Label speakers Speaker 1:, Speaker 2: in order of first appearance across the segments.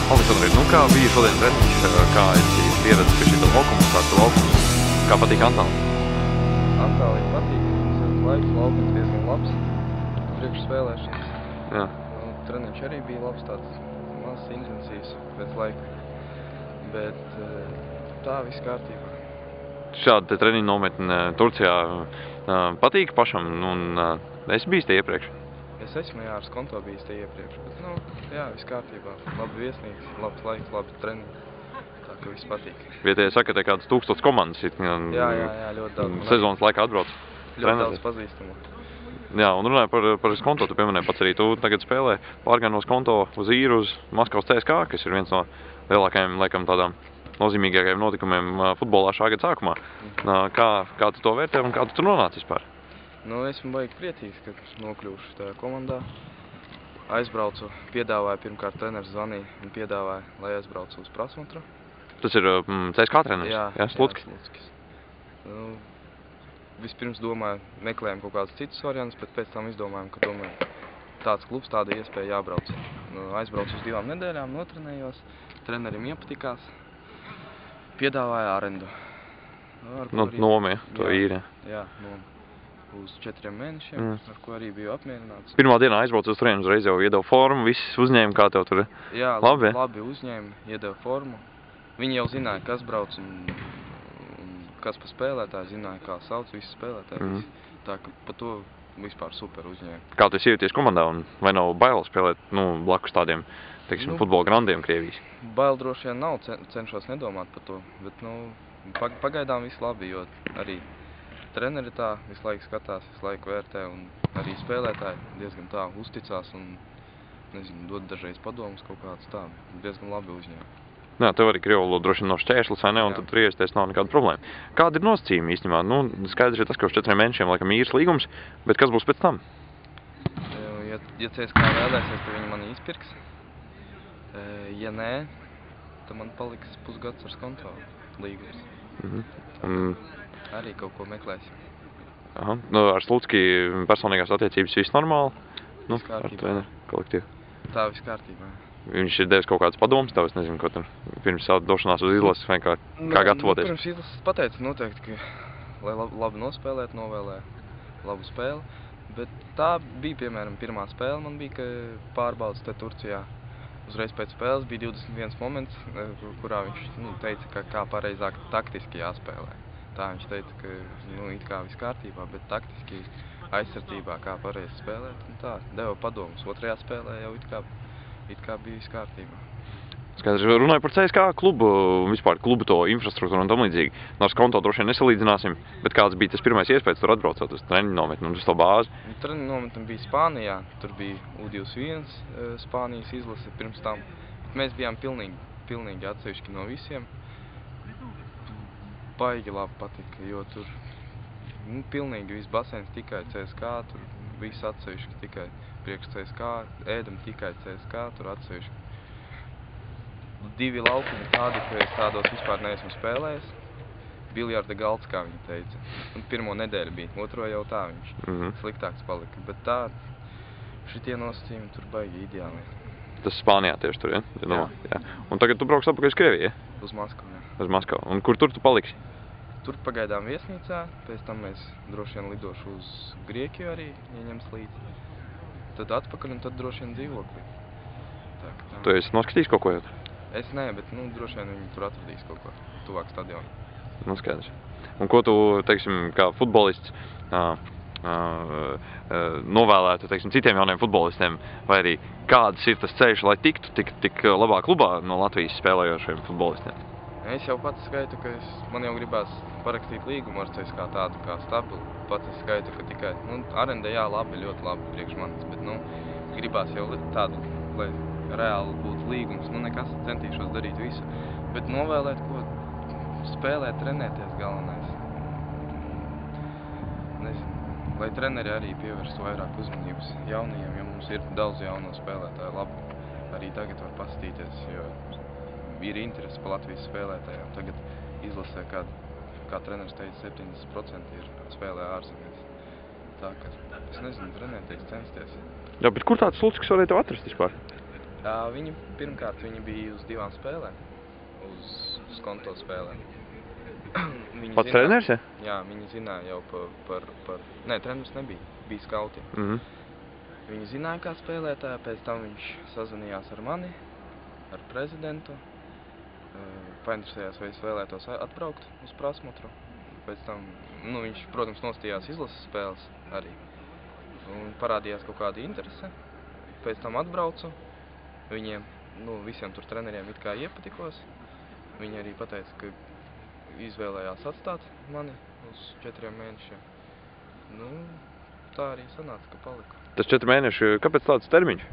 Speaker 1: Aleksandri, nu kā bija šodien treniņš, kā esi pieredzis pie šī laukuma, kāds laukums, kā patīk Antālim?
Speaker 2: Antālim patīk, laiks laukums diezgan labs, priekš spēlēšanas.
Speaker 1: Jā.
Speaker 2: Treniņš arī bija labs, tāds mazs intensīvs pēc laika, bet tā viss kārtībā.
Speaker 1: Šāda te treniņa nometne Turcijā patīk pašam, un esi bijis te iepriekš?
Speaker 2: Es esmu, jā, ar Skonto bijis te iepriekš, bet, jā, viss kārtībā. Labi viesnīgs, labs laiks, labi treniņi. Tā, ka viss patīk.
Speaker 1: Vietējais saka, ka te kādas 1000 komandas
Speaker 2: Jā, ļoti daudz.
Speaker 1: Sezonas laikā atbrauc.
Speaker 2: Ļoti daudz pazīstamu.
Speaker 1: Jā, un runāju par Skonto, tu pieminēji pats arī, tu tagad spēlē pārgan no Skonto uz īru uz Maskavas CSKA, kas ir viens no lielākajiem, laikam, tādām nozīmīgākajiem notikumiem futbolā šā gada sākumā. Kā tu to vērtē un kā tu tur nonāci vispār?
Speaker 2: Esmu baigi priecīgs, ka nokļūšu tajā komandā. Aizbraucu, piedāvāju, pirmkārt treneris zvanīja un piedāvāja, lai aizbraucu uz Prasmatru.
Speaker 1: Tas ir CSKA treneris?
Speaker 2: Jā,
Speaker 1: Slutskis.
Speaker 2: Slutskis. Vispirms domāju, meklējam kaut kādus citus variantus, bet pēc tam izdomājam, ka tomēr tāds klubs, tāda iespēja jābrauc. Aizbraucu uz 2 nedēļām, notrenējos, trenerim iepatikās, piedāvāja arendu.
Speaker 1: Nomi, to īri.
Speaker 2: Jā, nomi. Uz 4 mēnešiem, ar ko arī biju apmierināts.
Speaker 1: Pirmā dienā aizbraucu uz turieni, uzreiz jau iedeva formu, viss uzņēma, kā tev tur?
Speaker 2: Jā, labi uzņēma, iedeva formu. Viņi jau zināja, kas brauc un kas pa spēlētāju, zināja, kā sauc visi spēlētāji. Tā ka pa to vispār super uzņēma. Kā
Speaker 1: tu esi ieties komandā un vai nav bail spēlēt blakus tādiem, teiksim, futbola grandiem Krievijas?
Speaker 2: Bail droši vien nav, cenšos nedomāt par to, bet pagaidām viss labi, jo arī treneri tā visu laiku skatās, visu laiku vērtē un arī spēlētāji diezgan tā uzticās un, dod dažreiz padomus kaut kāds tā, diezgan labi uzņēma.
Speaker 1: Jā, tev arī krievu valoda droši vien nav šķēršlis, vai ne, un tad tur iesties nav nekāda problēma. Kāda ir nosacījuma īstenībā? Skaidrs ir tas, ka uz 4 mēnešiem laikam īres līgums, bet kas būs pēc tam?
Speaker 2: Ja CSKA vēlēsies, tad viņi mani izpirks. Ja nē, tad man paliks pusgads ar Skonto līgums. Arī kaut ko meklēsim.
Speaker 1: Aha. Ar Slutski personīgās attiecības viss normāli?
Speaker 2: Viss kārtībā.
Speaker 1: Ar treneru kolektīvu?
Speaker 2: Tā viss kārtībā.
Speaker 1: Viņš ir devis kaut kādas padomas tev, es nezinu, ko tur pirms došanās uz izlases vai kā gatavoties?
Speaker 2: Pirms izlases pateicu noteikti, ka, lai labi nospēlēt, novēlē labu spēli. Bet tā bija, piemēram, pirmā spēle man bija, ka pārbaudas te Turcijā. Uzreiz pēc spēles bija 21 moments, kurā viņš teica, ka kā pareizāk taktiski jāspēlē. Tā viņš teica, ka it kā viss kārtībā, bet taktiski aizsardzībā kā pareizi spēlēt. Un tā, deva padomus. Otrajā spēlē jau it kā bija viss kārtībā.
Speaker 1: Skaidrs, runāju par CSKA klubu, vispār klubu to infrastruktūru un tam līdzīgi. No Skonto droši vien nesalīdzināsim, bet kāds bija tas pirmais iespējas tur atbraucot uz treniņu nometni un uz to bāzi?
Speaker 2: Treniņu nometni bija Spānijā, tur bija U21 Spānijas izlase pirms tam. Bet mēs bijām pilnīgi atsevišķi no visiem. Baigi labi patika, jo tur pilnīgi viss basēns tikai CSKA, tur viss atsevišķi tikai priekš CSKA, ēdam tikai CSKA, tur atsevišķi. 2 laukumi tādi, ka es tādos vispār neesmu spēlējis. Biljarda galds, kā viņi teica. Un pirmo nedēļu bija, otro jau tā viņš sliktāks palika. Bet tā, šitie nosacījumi tur baigi ideāli.
Speaker 1: Tas Spānijā tieši tur, ja? Jā. Un tagad tu brauks atpakaļ uz Krieviju, ja?
Speaker 2: Uz Maskavu, jā.
Speaker 1: Uz Maskavu. Un kur tur tu paliksi?
Speaker 2: Tur pagaidām viesnīcā, pēc tam mēs droši vien lidošu uz Grieķiju arī, ja ņems līdzi. Tad atpakaļ un tad droši vien dzīvoklī.
Speaker 1: Tu esi noskatījis kaut ko jau?
Speaker 2: Es nē, bet droši vien viņi tur atradīs kaut ko tuvāk stadionu.
Speaker 1: Skaidrs. Un ko tu, teiksim, kā futbolists novēlētu, teiksim, citiem jauniem futbolistiem, vai arī kāds ir tas ceļš, lai tiktu tik labā klubā no Latvijas spēlējošiem futbolistiem?
Speaker 2: Es jau pats skaitu, ka man jau gribās parakstīt līgumu ar CSKA tādu kā stabilu. Pats es skaitu, ka tikai, arenda jā, labi, ļoti labi priekš manis, bet, gribās jau tādu, lai reāli būtu līgums. Nekas, centīšos darīt visu, bet novēlēt, ko spēlēt, trenēties galvenais. Nezinu, lai treneri arī pievērstu vairāk uzmanības jaunajiem, jo mums ir daudz jauno spēlētāju labi. Arī tagad var paskatīties, jo ir interesi pa Latvijas spēlētājiem. Tagad izlasē, kā treneris teica, 70% ir spēlē ārzemēs. Tā, ka es nezinu, trenēties, censties.
Speaker 1: Jā, bet kur tāds Slutskis varēja tev atrast vispār?
Speaker 2: Viņi pirmkārt bija uz 2 spēlēm, uz konto spēlēm. Viņi
Speaker 1: Pats treneris, ja?
Speaker 2: Jā, viņi zināja jau par... Nē, treneris nebija, bija skauti. Viņi zināja, kā spēlētāji, pēc tam viņš sazvanījās ar mani, ar prezidentu. Painteresējās, vai es vēlētos atbraukt uz Prasmutru. Pēc tam, viņš, protams, nostījās izlases spēles arī. Un parādījās kaut kāda interese. Pēc tam atbraucu. Viņiem, visiem tur treneriem it kā iepatikos. Viņi arī pateica, ka izvēlējās atstāt mani uz 4 mēnešiem. Tā arī sanāca, ka paliku.
Speaker 1: Tas 4 mēneši, kāpēc tāds termiņš?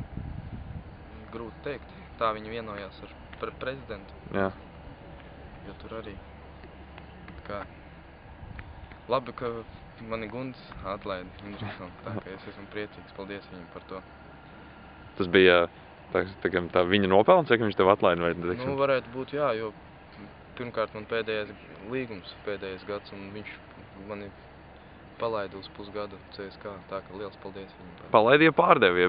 Speaker 2: Grūti teikt. Tā viņi vienojās ar prezidentu.
Speaker 1: Jā.
Speaker 2: Jo tur arī labi, ka mani Gunds atlaida interesanti, tā ka es esmu priecīgs, paldies viņam par to.
Speaker 1: Tas bija tā viņa nopelns, ka viņš tev atlaida?
Speaker 2: Varētu būt, jā, jo pirmkārt man pēdējais līgums, pēdējais gads, un viņš mani palaida uz pusgadu CSK, tā ka liels paldies viņam.
Speaker 1: Palaidi, ja pārdevi,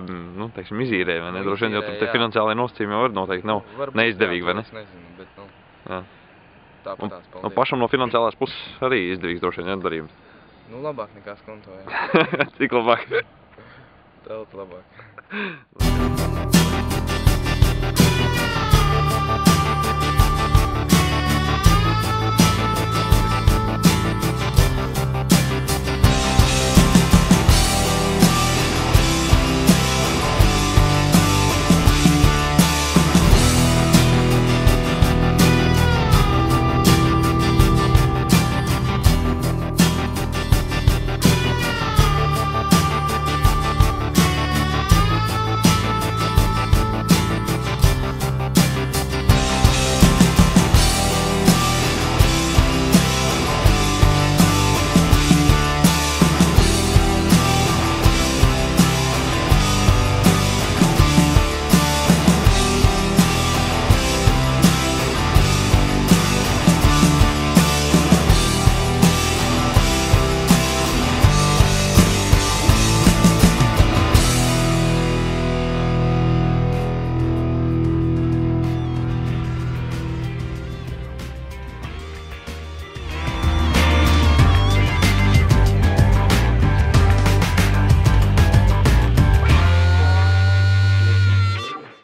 Speaker 1: izīrēja, vai ne? Droši vien, jo tur te finansiālai nosacījumi jau noteikti nav neizdevīgi, vai ne?
Speaker 2: Es nezinu, bet
Speaker 1: Jā.
Speaker 2: Tāpatās paldies.
Speaker 1: Pašam no finansiālās puses arī izdevīgs droši vien darījums.
Speaker 2: Labāk nekā skonto, jā.
Speaker 1: Cik labāk?
Speaker 2: Daudz labāk.